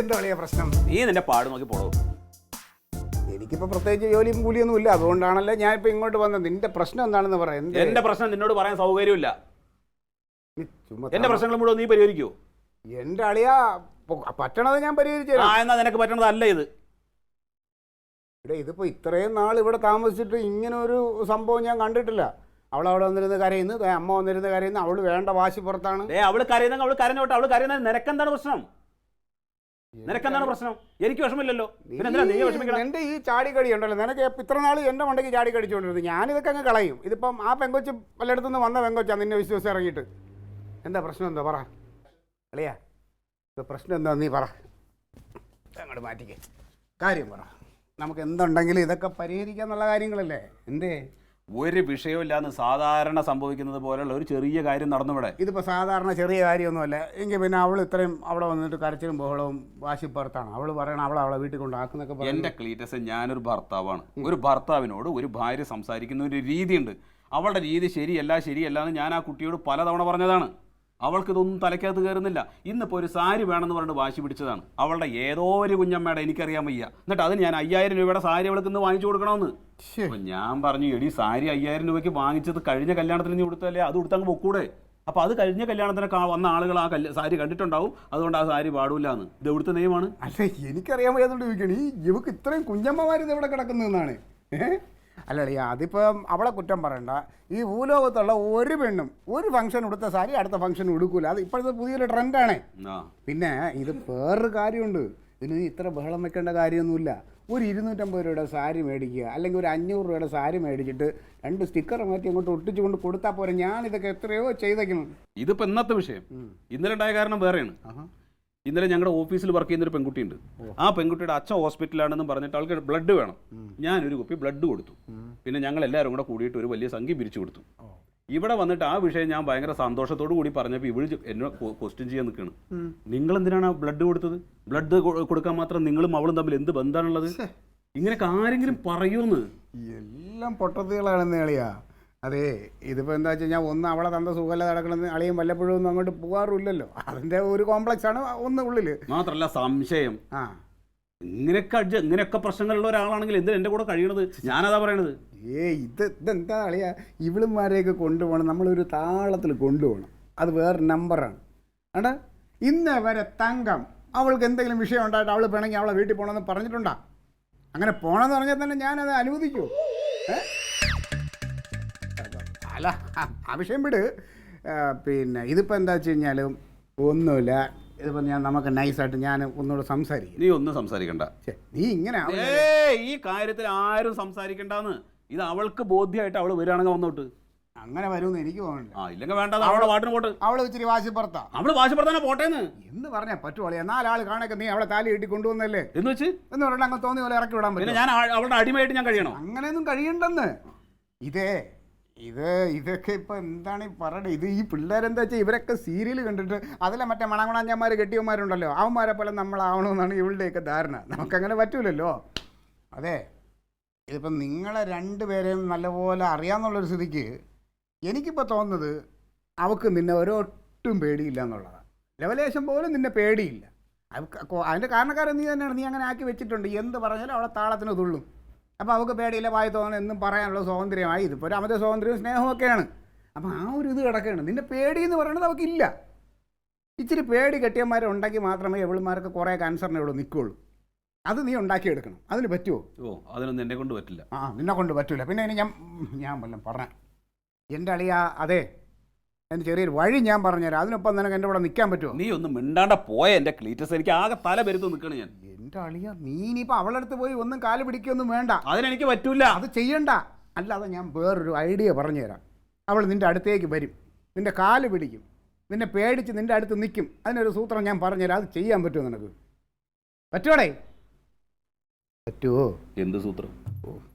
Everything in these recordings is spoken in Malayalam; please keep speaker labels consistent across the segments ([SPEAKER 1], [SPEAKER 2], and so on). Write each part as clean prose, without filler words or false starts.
[SPEAKER 1] എന്താ കളിയാ പ്രശ്നം?
[SPEAKER 2] നീ നിന്റെ പാട് നോക്കി പോടോ.
[SPEAKER 1] എനിക്കിപ്പോ പ്രത്യേകിച്ച് ജോലിയും കൂലിയൊന്നും ഇല്ല, അതുകൊണ്ടാണല്ലോ ഞാൻ ഇപ്പൊ ഇങ്ങോട്ട് വന്നത്. നിന്റെ പ്രശ്നം എന്താണെന്ന് പറയാം.
[SPEAKER 2] എന്റെ പ്രശ്നം നിന്നോട് പറയാൻ സൗകര്യമില്ല. എന്റെ പ്രശ്നങ്ങൾ മുഴുവൻ നീ പരിഹരിക്കുവോ?
[SPEAKER 1] എന്റെ അളിയാ പറ്റണത് ഞാൻ പരിഹരിച്ചു.
[SPEAKER 2] എന്നാ നിനക്ക് പറ്റണതല്ല ഇത്.
[SPEAKER 1] ഇതിപ്പോ ഇത്രയും നാൾ ഇവിടെ താമസിച്ചിട്ട് ഇങ്ങനെ ഒരു സംഭവം ഞാൻ കണ്ടിട്ടില്ല. അവളവിടെ വന്നിരുന്ന കരയുന്നു, അമ്മ വന്നിരുന്ന കരയുന്നു, അവള് വേണ്ട വാശി പുറത്താണ്.
[SPEAKER 2] അവള് കരയുന്ന അവള് കരഞ്ഞോട്ടെ, അവള് കരയുന്നത് നിനക്കെന്താണ് പ്രശ്നം? നിനക്കെന്താണ് പ്രശ്നം? എനിക്ക് വിഷമില്ലല്ലോ. പിന്നെ എന്തിനാ നീ വിഷമിക്കണം?
[SPEAKER 1] എന്റെ ഈ ചാടിക്കടി ഉണ്ടല്ലോ, നിനക്ക് ഇത്ര നാൾ എന്റെ മണ്ടയ്ക്ക് ചാടി കടിച്ചുകൊണ്ടിരുന്നത്, ഞാനിതൊക്കെ അങ്ങ് കളയും. ഇതിപ്പം ആ പെങ്കൊച്ച് പലയിടത്തുനിന്ന് വന്ന പെങ്കൊച്ചാ നിന്നെ വിശ്വസിച്ച് ഇറങ്ങിയിട്ട്. എന്താ പ്രശ്നം? എന്താ പറ അളിയാ, പ്രശ്നം എന്താ നീ പറ. അങ്ങോട്ട് മാറ്റിക്കേ, കാര്യം പറ. നമുക്ക് എന്തുണ്ടെങ്കിലും ഇതൊക്കെ പരിഹരിക്കാന്നുള്ള കാര്യങ്ങളല്ലേ. എന്തേ
[SPEAKER 2] ഒരു വിഷയമില്ലാന്ന് സാധാരണ സംഭവിക്കുന്നത് പോലെയുള്ള ഒരു ചെറിയ കാര്യം നടന്നുവിടെ.
[SPEAKER 1] ഇതിപ്പോൾ സാധാരണ ചെറിയ കാര്യമൊന്നുമല്ല എങ്കിൽ പിന്നെ അവൾ ഇത്രയും അവിടെ വന്നിട്ട് കരച്ചിലും ബഹളവും വാശിപ്പുറത്താണ്. അവൾ പറയണം അവളെ വീട്ടിൽ കൊണ്ടാക്കുന്നൊക്കെ.
[SPEAKER 2] എൻ്റെ ക്ലീറ്റസ്, ഞാനൊരു ഭർത്താവാണ്. ഒരു ഭർത്താവിനോട് ഒരു ഭാര്യ സംസാരിക്കുന്ന ഒരു രീതിയുണ്ട്. അവളുടെ രീതി ശരിയല്ല എന്ന് ഞാൻ ആ കുട്ടിയോട് പലതവണ പറഞ്ഞതാണ്. അവൾക്കിതൊന്നും തലയ്ക്കകത്ത് കയറുന്നില്ല. ഇന്നിപ്പോൾ ഒരു സാരി വേണമെന്ന് പറഞ്ഞിട്ട് വാശി പിടിച്ചതാണ്. അവളുടെ ഏതോ ഒരു കുഞ്ഞമ്മയുടെ എനിക്കറിയാൻ വയ്യ. എന്നിട്ട് അതിന് ഞാൻ 5000 രൂപയുടെ സാരി അവൾക്ക് ഇന്ന് വാങ്ങിച്ചു കൊടുക്കണമെന്ന്. അപ്പം ഞാൻ പറഞ്ഞു, എടി സാരി 5000 രൂപയ്ക്ക് വാങ്ങിച്ചത് കഴിഞ്ഞ കല്യാണത്തിന് നീ കൊടുത്തല്ലേ, അത് കൊടുത്തങ്ങ് പൊക്കൂടെ. അപ്പോൾ അത് കഴിഞ്ഞ കല്യാണത്തിന് വന്ന ആളുകൾ ആ സാരി കണ്ടിട്ടുണ്ടാവും, അതുകൊണ്ട് ആ സാരി പാടില്ല എന്ന്. ഇത് എവിടുത്തെ നിയമമാണ്?
[SPEAKER 1] അല്ല, എനിക്കറിയാൻ വയ്യാതുകൊണ്ട് ചോദിക്കണേ, ഈ ഇവക്ക് ഇത്രയും കുഞ്ഞമ്മമാരിത് എവിടെ കിടക്കുന്നതെന്നാണ്. അല്ല, അതിപ്പം അവളെ കുറ്റം പറയണ്ട. ഈ ഭൂലോകത്തുള്ള ഒരു പെണ്ണും ഒരു ഫംഗ്ഷൻ ഉടുത്ത സാരി അടുത്ത ഫംഗ്ഷൻ ഉടുക്കൂല. അത് ഇപ്പോഴത്തെ പുതിയൊരു ട്രെൻഡാണ്. പിന്നെ ഇത് വേറൊരു കാര്യമുണ്ട്. ഇതിന് ഇത്ര ബഹളം വെക്കേണ്ട കാര്യമൊന്നുമില്ല. ഒരു 250 രൂപയുടെ സാരി മേടിക്കുക, അല്ലെങ്കിൽ ഒരു 500 രൂപയുടെ സാരി മേടിച്ചിട്ട് 2 സ്റ്റിക്കർ മാറ്റി അങ്ങോട്ട് ഒട്ടിച്ചു കൊണ്ട് കൊടുത്താൽ പോരെ. ഞാനിതൊക്കെ എത്രയോ ചെയ്തേക്കണം.
[SPEAKER 2] ഇതിപ്പോൾ ഇന്നത്തെ വിഷയം. ഇന്നലെ ഉണ്ടായ കാരണം വേറെയാണ്. ഇന്നലെ ഞങ്ങളുടെ ഓഫീസിൽ വർക്ക് ചെയ്യുന്നൊരു പെൺകുട്ടിയുണ്ട്. ആ പെൺകുട്ടിയുടെ അച്ഛൻ ഹോസ്പിറ്റലാണെന്നും പറഞ്ഞിട്ട് ആൾക്ക് ബ്ലഡ് വേണം. ഞാനൊരു കുപ്പി ബ്ലഡ് കൊടുത്തു. പിന്നെ ഞങ്ങൾ എല്ലാവരും കൂടെ കൂടിയിട്ട് ഒരു വലിയ സംഖ്യ പിരിച്ചു കൊടുത്തു. ഇവിടെ വന്നിട്ട് ആ വിഷയം ഞാൻ ഭയങ്കര സന്തോഷത്തോടു കൂടി പറഞ്ഞപ്പോൾ ഇവള് എന്നെ ക്വസ്റ്റ്യൻ ചെയ്യാൻ നിൽക്കുകയാണ്. നിങ്ങൾ എന്തിനാണ് ആ ബ്ലഡ് കൊടുത്തത്? ബ്ലഡ് കൊടുക്കാൻ മാത്രം നിങ്ങളും അവളും തമ്മിൽ എന്ത് ബന്ധമാണുള്ളത്? ഇങ്ങനെയൊക്കെ ആരെങ്കിലും പറയുമെന്ന്?
[SPEAKER 1] എല്ലാം പൊട്ടത്തുകളാണെന്ന് കളിയാ. അതെ, ഇതിപ്പോൾ എന്താ വെച്ച് കഴിഞ്ഞാൽ ഒന്ന് അവളെ തந்த സുഖമല്ല നടക്കണമെന്ന് അളിയും വല്ലപ്പോഴും ഒന്നും അങ്ങോട്ട് പോകാറില്ലല്ലോ. അതിൻ്റെ ഒരു കോംപ്ലക്സ് ആണ് ഒന്ന് ഉള്ളിൽ.
[SPEAKER 2] മാത്രമല്ല സംശയം. ഇങ്ങനെയൊക്കെ പ്രശ്നങ്ങളുള്ള ഒരാളാണെങ്കിൽ എന്തിനാ എൻ്റെ കൂടെ കഴിയണത്? ഞാനതാ പറയണത്.
[SPEAKER 1] ഇതെന്താ അളിയാ, ഇവളുമാരെയൊക്കെ കൊണ്ടുപോകണം, നമ്മളൊരു താളത്തിൽ കൊണ്ടുപോകണം. അത് വേറെ നമ്പറാണ്. ആണ്ടാ ഇന്നേ വരെ തങ്കം അവൾക്ക് എന്തെങ്കിലും വിഷയം ഉണ്ടായിട്ട് അവൾ വേണമെങ്കിൽ അവളെ വീട്ടിൽ പോകണമെന്ന് പറഞ്ഞിട്ടുണ്ടാ? അങ്ങനെ പോകണമെന്ന് പറഞ്ഞാൽ തന്നെ ഞാനത് അനുവദിക്കുമോ? അല്ല, ആ വിഷയം വിട്. പിന്നെ ഇതിപ്പോൾ എന്താ വെച്ച് കഴിഞ്ഞാലും ഒന്നുമില്ല. ഇതിപ്പോൾ നമുക്ക് നൈസായിട്ട് ഞാൻ ഒന്നുകൂടെ സംസാരിക്കും.
[SPEAKER 2] നീ ഒന്നും സംസാരിക്കണ്ട.
[SPEAKER 1] നീ ഇങ്ങനെ
[SPEAKER 2] ഈ കാര്യത്തിൽ ആരും സംസാരിക്കണ്ടെന്ന്. ഇത് അവൾക്ക് ബോധ്യമായിട്ട് അവൾ വരികയാണെങ്കിൽ വന്നോട്ട്.
[SPEAKER 1] അങ്ങനെ വരുമെന്ന് എനിക്ക് തോന്നുന്നില്ല.
[SPEAKER 2] ഇല്ലെങ്കിൽ വേണ്ട, അവളുടെ വാട്ടിന് പോട്ട്.
[SPEAKER 1] അവള് ഇച്ചിരി വാശിപ്പുറത്താ.
[SPEAKER 2] അവള് വാശിപ്പുറത്താനെ പോട്ടേന്ന്
[SPEAKER 1] എന്ന് പറഞ്ഞാൽ പറ്റുവാളിയാ. 4 ആൾ കാണൊക്കെ നീ അവളെ താലി കെട്ടി കൊണ്ടുവന്നല്ലേ
[SPEAKER 2] എന്ന് വെച്ച്
[SPEAKER 1] എന്ന് പറഞ്ഞാൽ അങ്ങ് തോന്നിയ പോലെ ഇറക്കി വിടാൻ പറ്റും.
[SPEAKER 2] ഞാൻ അവളുടെ അടിമയായിട്ട് ഞാൻ കഴിയണം?
[SPEAKER 1] അങ്ങനെയൊന്നും കഴിയണ്ടെന്ന്. ഇതൊക്കെ ഇപ്പം എന്താണ് ഈ പറയണത്? ഇത് ഈ പിള്ളേരെന്താ വെച്ചാൽ ഇവരൊക്കെ സീരിയൽ കണ്ടിട്ട് അതിലെ മറ്റേ മണകുണാഞ്ഞന്മാർ കെട്ടിയന്മാരുണ്ടല്ലോ, അവന്മാരെ പോലെ നമ്മളാവണമെന്നാണ് ഇവളുടെയൊക്കെ ധാരണ. നമുക്കങ്ങനെ പറ്റൂലല്ലോ. അതെ, ഇതിപ്പം നിങ്ങളെ 2 പേരെയും നല്ലപോലെ അറിയാമെന്നുള്ളൊരു സ്ഥിതിക്ക് എനിക്കിപ്പോൾ തോന്നുന്നത് അവൾക്ക് നിന്നെ ഒരൊട്ടും പേടിയില്ല എന്നുള്ളതാണ്. ലെവലേശം പോലും നിന്നെ പേടിയില്ല. അതിൻ്റെ കാരണക്കാരൻ നീ തന്നെയാണ്. നീ അങ്ങനെ ആക്കി വെച്ചിട്ടുണ്ട്. എന്ത് പറഞ്ഞാലും അവളെ താളത്തിന് തുള്ളും. അപ്പോൾ അവൾക്ക് പേടിയില്ല, വായി തോന്നണം എന്നും പറയാനുള്ള സ്വാതന്ത്ര്യമായി. ഇതിപ്പോൾ ഒരു അമിത സ്വാതന്ത്ര്യവും സ്നേഹമൊക്കെയാണ്. അപ്പോൾ ആ ഒരു ഇത് കിടക്കുകയാണ്. നിന്റെ പേടി എന്ന് പറയുന്നത് അവൾക്കില്ല. ഇച്ചിരി പേടി കെട്ടിയന്മാരെ ഉണ്ടാക്കി മാത്രമേ എവളുമാർക്ക് കുറേ ക്യാൻസറിനെ ഇവിടെ നിൽക്കുകയുള്ളൂ. അത് നീ ഉണ്ടാക്കിയെടുക്കണം. അതിന് പറ്റുമോ?
[SPEAKER 2] അതിനൊന്നും എന്നെ കൊണ്ട് പറ്റില്ല.
[SPEAKER 1] നിന്നെ കൊണ്ട് പറ്റില്ല. പിന്നെ ഇനി ഞാൻ വല്ലതും പറഞ്ഞ എൻ്റെ അളിയാ, അതെ, എൻ്റെ ചെറിയൊരു വഴി ഞാൻ പറഞ്ഞുതരാം. അതിനൊപ്പം നിനക്ക് എൻ്റെ ഇവിടെ നിൽക്കാൻ പറ്റുമോ?
[SPEAKER 2] നീ ഒന്നും മിണ്ടാണ്ട പോയ എൻ്റെ ക്ലീറ്റസ്. എനിക്ക് ആകെ തല പെരുത്ത് നിൽക്കണം ഞാൻ.
[SPEAKER 1] എൻ്റെ അളിയാ, നീ ഇനിയിപ്പോൾ അവളുടെ അടുത്ത് പോയി ഒന്നും കാല് പിടിക്കൊന്നും വേണ്ട.
[SPEAKER 2] അതിനെനിക്ക് പറ്റൂല.
[SPEAKER 1] അത് ചെയ്യണ്ട. അല്ലാതെ ഞാൻ വേറൊരു ഐഡിയ പറഞ്ഞുതരാം. അവൾ നിൻ്റെ അടുത്തേക്ക് വരും, നിൻ്റെ കാല് പിടിക്കും, നിന്നെ പേടിച്ച് നിൻ്റെ അടുത്ത് നിൽക്കും. അതിനൊരു സൂത്രം ഞാൻ പറഞ്ഞുതരാം. അത് ചെയ്യാൻ പറ്റുമോ നിനക്ക്? പറ്റുമോടേ? പറ്റുമോ?
[SPEAKER 2] എന്ത് സൂത്രം?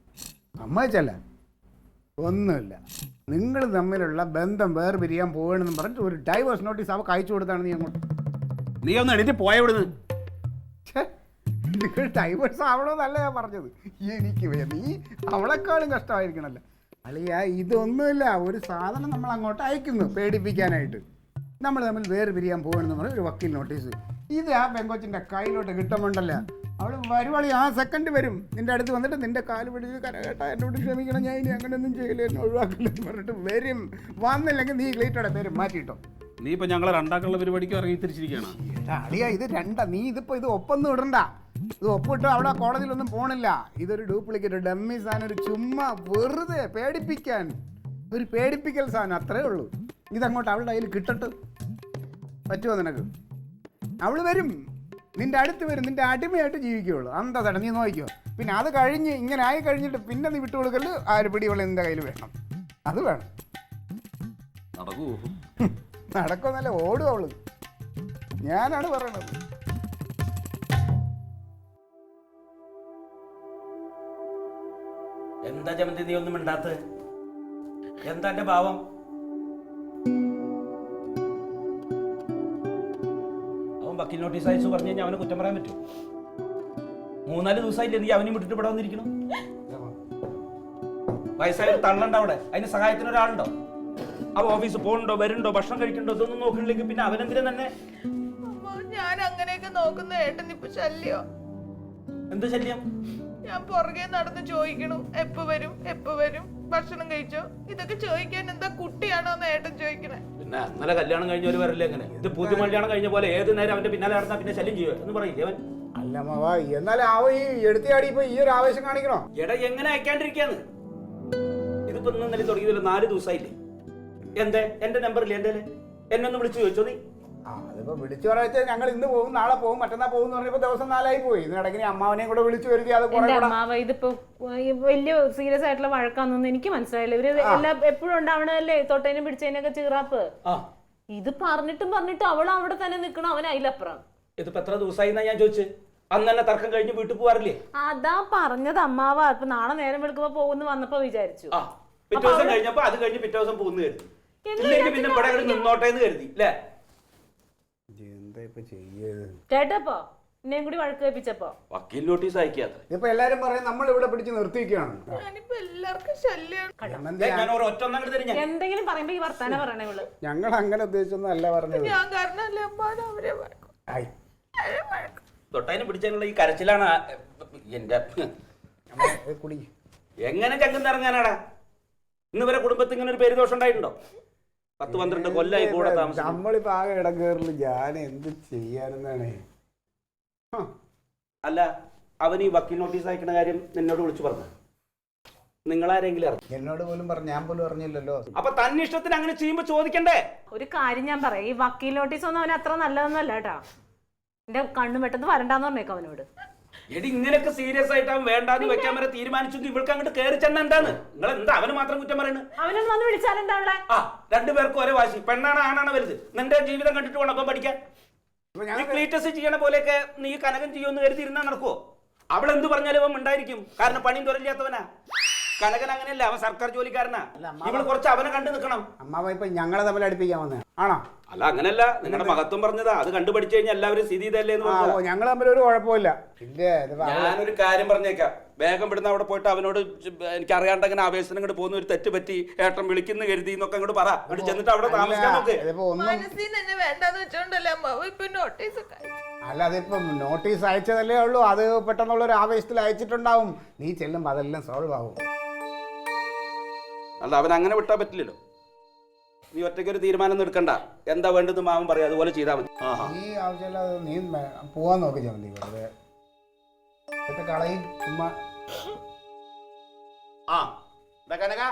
[SPEAKER 1] സമ്മതിച്ചല്ല, ഒന്നുമില്ല. നിങ്ങൾ തമ്മിലുള്ള ബന്ധം വേർപിരിയാൻ പോകണമെന്ന് പറഞ്ഞിട്ട് ഒരു ഡൈവേഴ്സ് നോട്ടീസ് അവൾക്ക് അയച്ചു കൊടുത്താണ് നീ അങ്ങോട്ട്.
[SPEAKER 2] നീ ഒന്ന് എണീറ്റ് പോയവിടുന്ന്.
[SPEAKER 1] നിങ്ങൾ ഡൈവേഴ്സ് ആവണമെന്നല്ല ഞാൻ പറഞ്ഞത്. എനിക്ക് നീ അവളെക്കാളും കഷ്ടമായിരിക്കണല്ലോ. അളിയ, ഇതൊന്നുമില്ല. ഒരു സാധനം നമ്മൾ അങ്ങോട്ട് അയക്കുന്നു പേടിപ്പിക്കാനായിട്ട്. നമ്മൾ തമ്മിൽ വേറെ പിരിയാൻ പോകണമെന്ന് പറഞ്ഞ ഒരു വക്കീൽ നോട്ടീസ്. ഇത് ആ പെങ്കൊച്ചിൻ്റെ കയ്യിലോട്ട് കിട്ടുമ്പോണ്ടല്ല, അവൾ വരുവാളി ആ സെക്കൻഡ് വരും നിൻ്റെ അടുത്ത് വന്നിട്ട് നിൻ്റെ കാല് പിടിച്ച് കരകേട്ടാ എന്നോട് ക്ഷമിക്കണം, ഞാൻ ഇനി അങ്ങനെയൊന്നും ചെയ്യില്ല, എന്നെ ഒഴിവാക്കില്ലെന്ന് പറഞ്ഞിട്ട് വരും. വന്നില്ലെങ്കിൽ നീ ക്ലീറ്റോടെ പേര് മാറ്റിയിട്ടോ.
[SPEAKER 2] നീ ഇപ്പൊ ഞങ്ങളെ രണ്ടാക്കുള്ള പരിപാടിക്ക് ഇറങ്ങി തിരിച്ചിരിക്കുകയാണ്.
[SPEAKER 1] അളിയാ ഇത് നീ ഇത് ഒപ്പൊന്നും ഇടണ്ട. ഇത് ഒപ്പിട്ടോ അവിടെ കോടതിയിലൊന്നും പോണില്ല. ഇതൊരു ഡ്യൂപ്ലിക്കേറ്റ് ഡമ്മി സാധനം, ഒരു ചുമ്മാ വെറുതെ പേടിപ്പിക്കാൻ, ഒരു പേടിപ്പിക്കൽ സാധനം, അത്രേ ഉള്ളൂ. ഇതങ്ങോട്ട് അവളുടെ കയ്യിൽ കിട്ടട്ട് പറ്റുമോ നിനക്ക്? അവൾ വരും, നിന്റെ അടുത്ത് വരും, നിന്റെ അടിമയായിട്ട് ജീവിക്കുകയുള്ളൂ. അന്തതട നീ നോക്കിക്കോ. പിന്നെ അത് കഴിഞ്ഞ് ഇങ്ങനെ ആയി കഴിഞ്ഞിട്ട് പിന്നെ നീ വിട്ടുകൊടുക്കല് ആ ഒരു പിടി അവൾ നിന്റെ കയ്യിൽ വേണം. അത് വേണം. നടക്കുമെന്നല്ല, ഓടും അവള്. ഞാനാണ് പറയണത്.
[SPEAKER 3] എന്താ ജമന്തി നീ ഒന്നും മിണ്ടാത്തത്? എന്താ എന്റെ ഭാവം? അവൻ വക്കീൽ നോട്ടീസ് അയച്ചു പറഞ്ഞു കഴിഞ്ഞാൽ അവനെ കുറ്റം പറയാൻ പറ്റും? 3-4 ദിവസമായില്ലേ നീ അവനെയും വിട്ടിട്ട് ഇവിടെ വന്നിരിക്കണം? വയസ്സായ ഒരു തള്ളണ്ട അവിടെ, അതിന് സഹായത്തിന് ഒരാളുണ്ടോ? അവ ഓഫീസിൽ പോകണ്ടോ, വരുന്നുണ്ടോ, ഭക്ഷണം കഴിക്കണ്ടോ, ഇതൊന്നും നോക്കണില്ലെങ്കിൽ പിന്നെ അവനെന്തിനാ തന്നെ?
[SPEAKER 4] ഞാൻ അങ്ങനെയൊക്കെ നോക്കുന്ന ഏട്ടൻ ഇപ്പൊ ശല്യോ?
[SPEAKER 3] എന്ത് ശല്യം?
[SPEAKER 4] ഞാൻ പുറകെ നടന്ന് ചോദിക്കണു, എപ്പോ വരും, ഭക്ഷണം കഴിച്ചോ, ഇതൊക്കെ ചോദിക്കാൻ എന്താ കുട്ടിയാണോ എന്ന് ഏട്ടൻ ചോദിക്കണേ.
[SPEAKER 3] പിന്നെ ഇന്നലെ കല്യാണം കഴിഞ്ഞവര് വരല്ലേ അങ്ങനെ? ഇത് പുതിയ കല്യാണം കഴിഞ്ഞ പോലെ ഏത് നേരം അവന്റെ പിന്നാലെ നടന്നാ പിന്നെ ശല്യം ചെയ്യുക എന്ന് പറയില്ലേ അവൻ?
[SPEAKER 1] അല്ല മാവാ, എന്നാലും അവ ഈ എടുത്തിയാടി ഇപ്പൊ ഈ ഒരു ആവേശം കാണിക്കണോ?
[SPEAKER 3] എടാ എങ്ങനെ അയക്കാണ്ടിരിക്കാന്ന്? ഇതിപ്പോ ഇന്നലെ തുടങ്ങിയതില്ല 4 ദിവസമായില്ലേ? എന്തേ എന്റെ നമ്പറില്ലേ? എന്റെ എന്നെ ഒന്ന് വിളിച്ചു ചോദിച്ചോ നീ?
[SPEAKER 1] അതിപ്പോ വിളിച്ചു പറയാ ഞങ്ങൾ ഇന്ന് പോകും, നാളെ പോകും, മറ്റന്നാ പോകും എന്ന് പറഞ്ഞപ്പോ ദിവസം 4 ആയി പോയി. ഇതിനിടയ്ക്ക് അമ്മാവനെയും കൂടെ വിളിച്ചു വരുത്തി. അത്
[SPEAKER 5] അമ്മാവ ഇതിപ്പോ വലിയ സീരിയസ് ആയിട്ടുള്ള വഴക്കാന്നൊന്നും എനിക്ക് മനസ്സിലായില്ല. ഇവര് എല്ലാം എപ്പോഴും ഉണ്ടാവണല്ലേ തൊട്ടേനും പിടിച്ചതിനൊക്കെ ചീറാപ്പ്. ഇത് പറഞ്ഞിട്ടും അവൾ അവിടെ തന്നെ നിക്കണം, അവൻ അതിലപ്പുറം.
[SPEAKER 3] ഇതിപ്പോ എത്ര ദിവസമായി ഞാൻ ചോദിച്ചു? അന്ന് തന്നെ തർക്കം കഴിഞ്ഞ് വീട്ടിൽ പോവാറില്ലേ?
[SPEAKER 5] അതാ പറഞ്ഞത് അമ്മാവ. ഇപ്പൊ നാളെ നേരം വെളുക്കുമ്പോ പോകുന്നു വന്നപ്പോ വിചാരിച്ചു.
[SPEAKER 3] പിറ്റേ ദിവസം കഴിഞ്ഞപ്പോ അത് കഴിഞ്ഞ് പിറ്റേ ദിവസം പോകുന്നു കരുതി. ഇല്ലെങ്കിൽ പിന്നെ ഇവിടെ നിന്നോട്ടെ എന്ന് കരുതി അല്ലേ?
[SPEAKER 5] കേട്ടപ്പോ എന്നെയും കൂടി വഴക്ക് കേൾപ്പിച്ചപ്പോ
[SPEAKER 3] വക്കീൽ നോട്ടീസ് അയക്കാത്ത
[SPEAKER 1] ഇപ്പൊ എല്ലാരും പറയും നമ്മൾ ഇവിടെ പിടിച്ച് നിർത്തിയിരിക്കുകയാണ്.
[SPEAKER 4] ഞാനിപ്പോ എല്ലാവർക്കും ശല്യാണ്.
[SPEAKER 5] എന്തെങ്കിലും പറയുമ്പോ ഈ വർത്താനം പറയണേ ഉള്ളു.
[SPEAKER 1] ഞങ്ങൾ അങ്ങനെ ഉദ്ദേശിച്ചൊന്നും അല്ല പറഞ്ഞത്.
[SPEAKER 4] ഞാൻ കാരണല്ലേ അമ്മാവൻ അവരെ
[SPEAKER 3] തൊട്ടതിന് പിടിച്ചതിനുള്ള ഈ കരച്ചിലാണ് എന്റെ.
[SPEAKER 1] കുടി
[SPEAKER 3] എങ്ങനെ ചങ്കം ഇറങ്ങാനാടാ? ഇന്ന് വരെ കുടുംബത്തിൽ ഇങ്ങനെ ഒരു പേര് ദോഷം ഉണ്ടായിട്ടുണ്ടോ? 10-12 കൊല്ലായി കൂടെ താമസം.
[SPEAKER 1] നമ്മളിപ്പോ ആകെ ഇടം കയറില്ല. ഞാൻ എന്ത് ചെയ്യാനെന്നാണ്.
[SPEAKER 3] അല്ല, അവൻ ഈ വക്കീൽ നോട്ടീസ് അയക്കുന്ന കാര്യം നിന്നോട് വിളിച്ചു പറഞ്ഞു? നിങ്ങളാരെങ്കിലും അറിഞ്ഞു?
[SPEAKER 1] എന്നോട് പോലും പറഞ്ഞു, ഞാൻ പോലും അറിഞ്ഞില്ലല്ലോ.
[SPEAKER 3] അപ്പൊ തന്നെ ഇഷ്ടത്തിന് അങ്ങനെ ചെയ്യുമ്പോ ചോദിക്കണ്ടേ?
[SPEAKER 5] ഒരു കാര്യം ഞാൻ പറയാം, ഈ വക്കീൽ നോട്ടീസ് ഒന്നും അവന് അത്ര നല്ലതൊന്നല്ല കേട്ടാ. എന്റെ കണ്ണു പെട്ടെന്ന് വരണ്ടാന്ന് പറഞ്ഞേക്കും അവനോട്.
[SPEAKER 3] എടി ഇങ്ങനെയൊക്കെ സീരിയസ് ആയിട്ട് അവൻ വേണ്ടാന്ന് വെക്കാൻ വരെ തീരുമാനിച്ചെങ്കിൽ ഇവൾക്ക് അങ്ങോട്ട് കയറി ചെന്ന എന്താണ്? നിങ്ങൾ എന്താ അവന് മാത്രം കുറ്റം പറയുന്നത്?
[SPEAKER 5] അവനൊന്ന് വന്ന് വിളിച്ചാലെന്താ അവിടെ?
[SPEAKER 3] 2 പേർക്കും ഒരേ വാശി. പെണ്ണാണ് ആണാണ് വലുത്? നിന്റെ ജീവിതം കണ്ടിട്ട് വേണം അപ്പം പഠിക്കാൻ. ഈ ക്ലീറ്റസ് ചെയ്യണ പോലെയൊക്കെ നീ കനകം ചെയ്യുമെന്ന് കരുതി ഇരുന്നാ നടക്കുവോ? അവളെന്ത് പറഞ്ഞാലും അവൻ ഉണ്ടായിരിക്കും. കാരണം പണിയും തുറയില്ലാത്തവനാ. കനകൻ അങ്ങനെയല്ല, അവൻ സർക്കാർ ജോലിക്കാരനാ. ഇവള് കുറച്ച് അവനെ കണ്ടു നിൽക്കണം.
[SPEAKER 1] അമ്മാവ ഇപ്പൊ ഞങ്ങളെ തമ്മിൽ അടുപ്പിക്കാൻ വന്നേ ആണോ?
[SPEAKER 3] അല്ല, അങ്ങനെയല്ല, നിങ്ങളുടെ മഹത്വം പറഞ്ഞതാ. അത് കണ്ടുപഠിച്ചു കഴിഞ്ഞാൽ എല്ലാവരും സ്ഥിതി ഇതല്ലേ എന്ന് പറഞ്ഞു.
[SPEAKER 1] ഞങ്ങൾ തമ്മിൽ ഒരു കുഴപ്പമില്ല.
[SPEAKER 3] ഞാനൊരു കാര്യം പറഞ്ഞേക്കാം, വേഗം ഇവിടുന്ന് അവിടെ പോയിട്ട് അവനോട് എനിക്ക് അറിയാണ്ട് അങ്ങനെ ആവേശനം ഇങ്ങോട്ട് പോകുന്ന ഒരു തെറ്റ് പറ്റി, ഏട്ടൻ വിളിക്കുന്നു കരുതി എന്നൊക്കെ അങ്ങോട്ട് പറ. അങ്ങോട്ട് ചെന്നിട്ട് അവിടെ താമസിക്കാൻ നോക്ക്.
[SPEAKER 4] മനസ്സിൽ തന്നെ വേണ്ടെന്ന് വെച്ചോണ്ടല്ലേ അമ്മാവ് ഇപ്പൊ നോട്ടീസ് ഒക്കെ.
[SPEAKER 1] അല്ല, അതിപ്പം നോട്ടീസ് അയച്ചതല്ലേ ഉള്ളൂ. അത് പെട്ടെന്നുള്ള ഒരു ആവേശത്തിൽ അയച്ചിട്ടുണ്ടാവും. നീ ചെല്ലുമ്പോ അതെല്ലാം സോൾവ് ആവും.
[SPEAKER 3] അല്ല, അവൻ അങ്ങനെ വിട്ടാൻ പറ്റില്ലല്ലോ. നീ ഒറ്റയ്ക്ക് ഒരു തീരുമാനം എടുക്കണ്ട. എന്താ വേണ്ടത് മാവൻ പറയാം, അതുപോലെ ചെയ്താൽ മതി.
[SPEAKER 1] നീ ആവശ്യമില്ലാതെ നീ പോവാൻ നോക്കി ചമന്തി. വെറുതെ കളയും ചുമ്മാ.
[SPEAKER 3] കനക